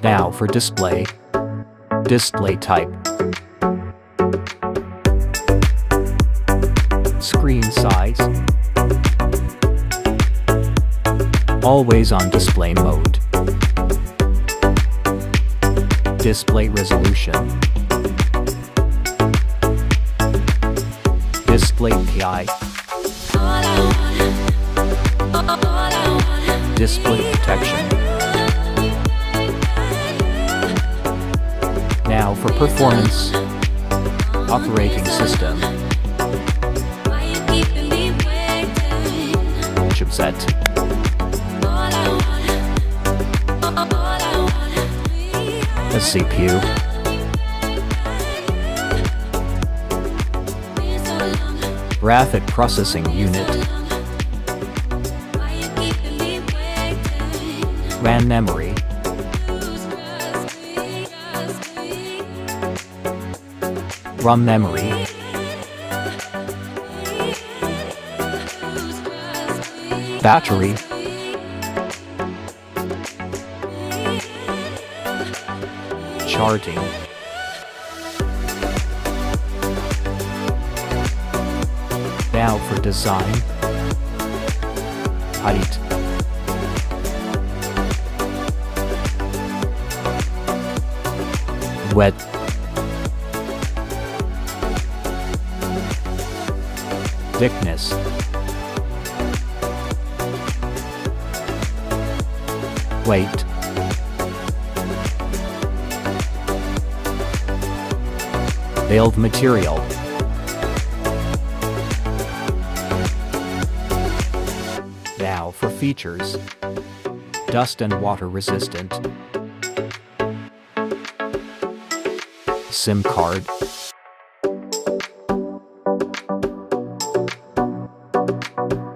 Now for display. Display type. Screen size. Always on display mode. Display resolution. Display PI. Display protection. Now for performance. Operating system. Chipset. The CPU. Graphic processing unit. RAM memory. ROM memory. Battery. Charging. Now for design. Height. Width. Thickness. Weight. Build material. Now for features. Dust and water resistant. SIM card.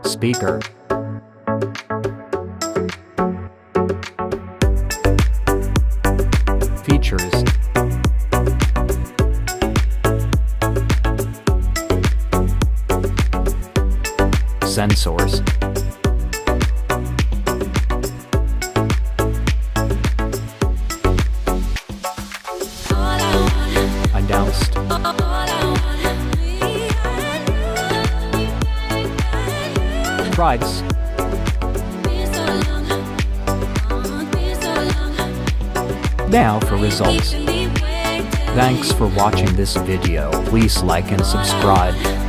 Speaker. Features. Sensors. Announced. Price. Now for results. Thanks for watching this video. Please like and subscribe.